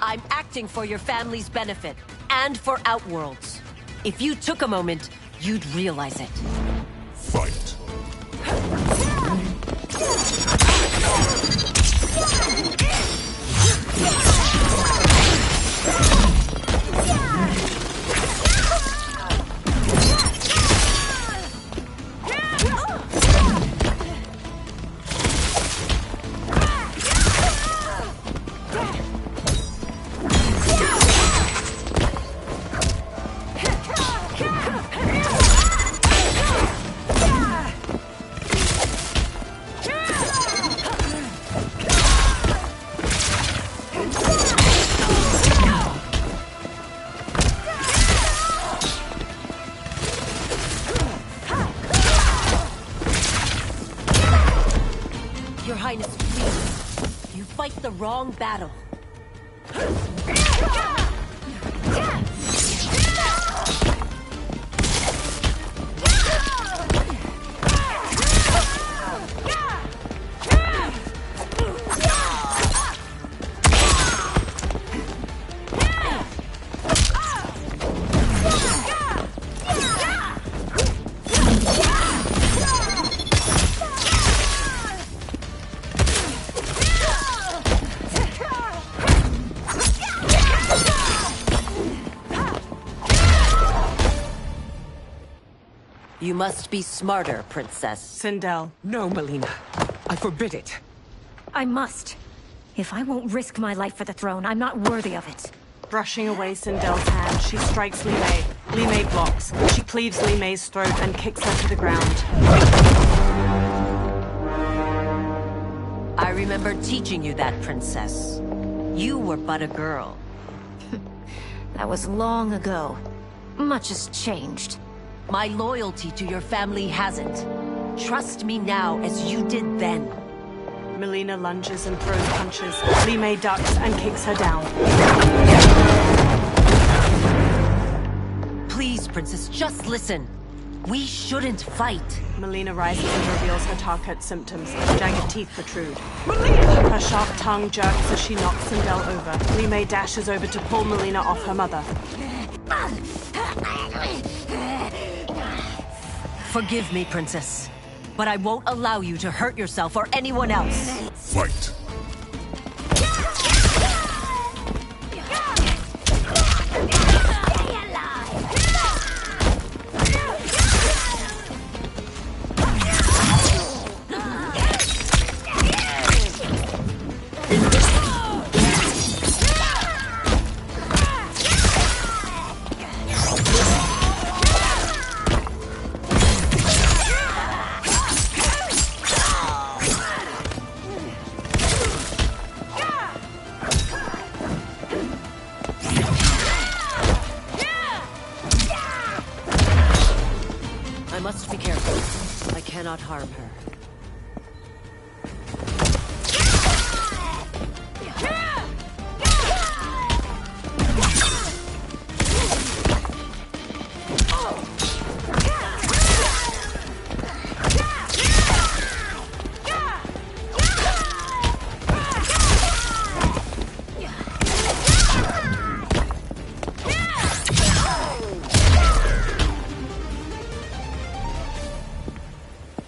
I'm acting for your family's benefit, and for Outworld's. If you took a moment, you'd realize it. Fight. Your Highness, please. You fight the wrong battle. You must be smarter, Princess. Sindel. No, Mileena. I forbid it. I must. If I won't risk my life for the throne, I'm not worthy of it. Brushing away Sindel's hand, she strikes Li Mei. Li Mei blocks. She cleaves Li Mei's throat and kicks her to the ground. I remember teaching you that, Princess. You were but a girl. That was long ago. Much has changed. My loyalty to your family hasn't. Trust me now as you did then. Mileena lunges and throws punches. Li Mei ducks and kicks her down. Please, Princess, just listen. We shouldn't fight. Mileena rises and reveals her Tarkat symptoms. Jagged teeth protrude. Her sharp tongue jerks as she knocks Sindel over. Li Mei dashes over to pull Mileena off her mother. Forgive me, Princess, but I won't allow you to hurt yourself or anyone else. Fight. I must be careful. I cannot harm her.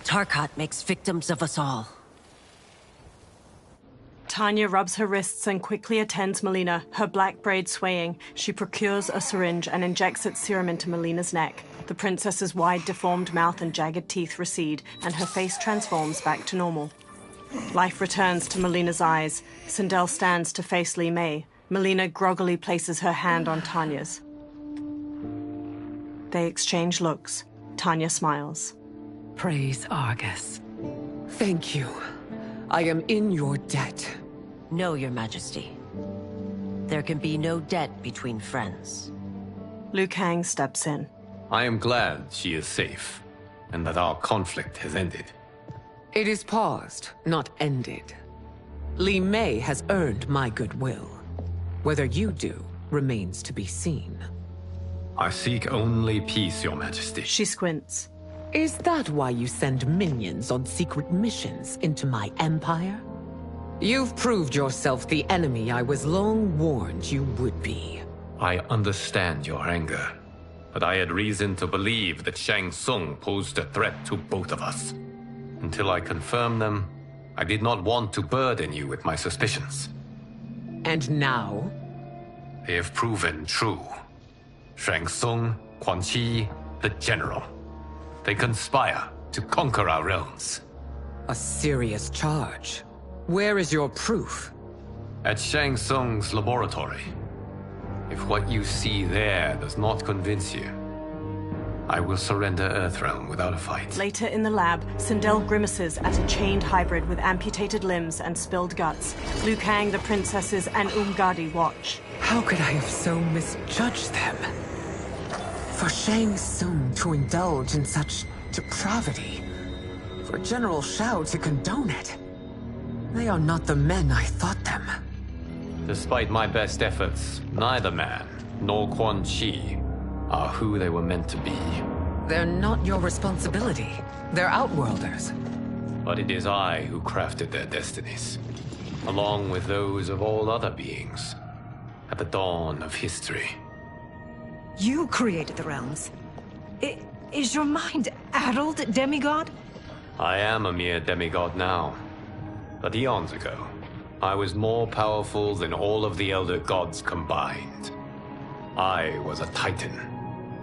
Tarkat makes victims of us all. Tanya rubs her wrists and quickly attends Mileena, her black braid swaying. She procures a syringe and injects its serum into Melina's neck. The princess's wide, deformed mouth and jagged teeth recede, and her face transforms back to normal. Life returns to Melina's eyes. Sindel stands to face Li Mei. Mileena groggily places her hand on Tanya's. They exchange looks. Tanya smiles. Praise Argus. Thank you. I am in your debt. No, Your Majesty. There can be no debt between friends. Liu Kang steps in. I am glad she is safe, and that our conflict has ended. It is paused, not ended. Li Mei has earned my goodwill. Whether you do remains to be seen. I seek only peace, Your Majesty. She squints. Is that why you send minions on secret missions into my empire? You've proved yourself the enemy I was long warned you would be. I understand your anger, but I had reason to believe that Shang Tsung posed a threat to both of us. Until I confirmed them, I did not want to burden you with my suspicions. And now? They have proven true. Shang Tsung, Quan Chi, the General. They conspire to conquer our realms. A serious charge. Where is your proof? At Shang Tsung's laboratory. If what you see there does not convince you, I will surrender Earthrealm without a fight. Later in the lab, Sindel grimaces at a chained hybrid with amputated limbs and spilled guts. Liu Kang, the princesses, and Umgadi watch. How could I have so misjudged them? For Shang Tsung to indulge in such depravity. For General Shao to condone it. They are not the men I thought them. Despite my best efforts, neither man nor Quan Chi are who they were meant to be. They're not your responsibility. They're Outworlders. But it is I who crafted their destinies, along with those of all other beings, at the dawn of history. You created the realms. Is your mind addled, demigod? I am a mere demigod now. But eons ago, I was more powerful than all of the Elder Gods combined. I was a Titan,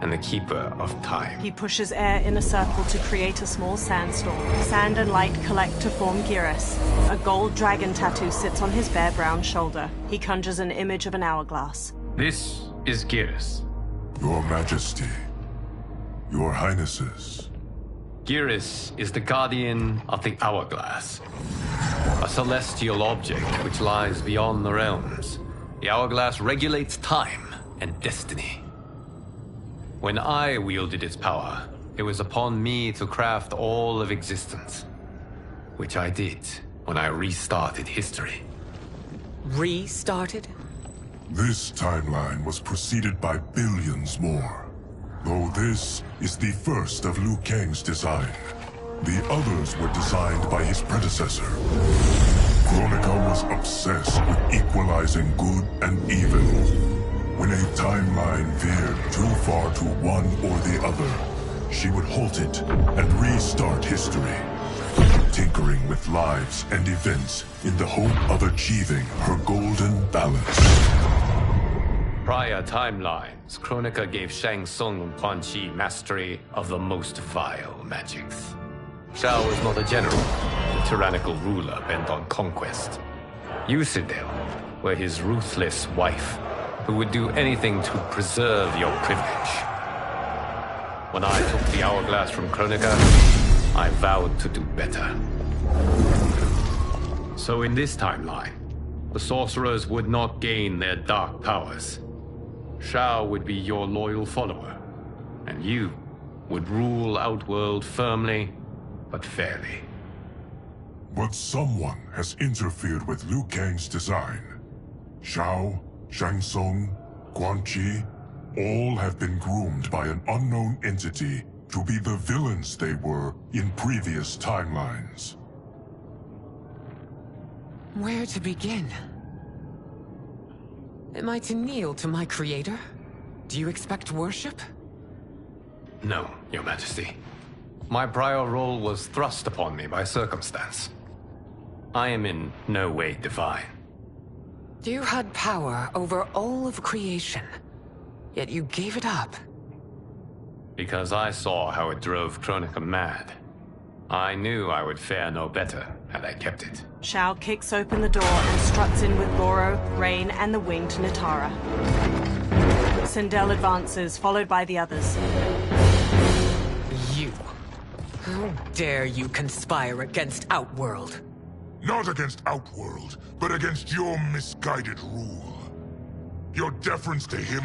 and the keeper of time. He pushes air in a circle to create a small sandstorm. Sand and light collect to form Geras. A gold dragon tattoo sits on his bare brown shoulder. He conjures an image of an hourglass. This is Geras. Your Majesty, Your Highnesses. Geras is the guardian of the hourglass, a celestial object which lies beyond the realms. The hourglass regulates time and destiny. When I wielded its power, it was upon me to craft all of existence, which I did when I restarted history. Restarted? This timeline was preceded by billions more. Though this is the first of Liu Kang's design. The others were designed by his predecessor. Kronika was obsessed with equalizing good and evil. When a timeline veered too far to one or the other, she would halt it and restart history, tinkering with lives and events in the hope of achieving her golden balance. Prior timelines, Kronika gave Shang Tsung and Quan Chi mastery of the most vile magics. Shao was not a general, a tyrannical ruler bent on conquest. You, Sindel, were his ruthless wife, who would do anything to preserve your privilege. When I took the hourglass from Kronika, I vowed to do better. So in this timeline, the sorcerers would not gain their dark powers. Shao would be your loyal follower, and you would rule Outworld firmly, but fairly. But someone has interfered with Liu Kang's design. Shao, Shang Tsung, Quan Chi, all have been groomed by an unknown entity to be the villains they were in previous timelines. Where to begin? Am I to kneel to my creator? Do you expect worship? No, Your Majesty. My prior role was thrust upon me by circumstance. I am in no way divine. You had power over all of creation, yet you gave it up. Because I saw how it drove Kronika mad. I knew I would fare no better had I kept it. Shao kicks open the door and struts in with Goro, Rain, and the winged Nitara. Sindel advances, followed by the others. You. How dare you conspire against Outworld? Not against Outworld, but against your misguided rule. Your deference to him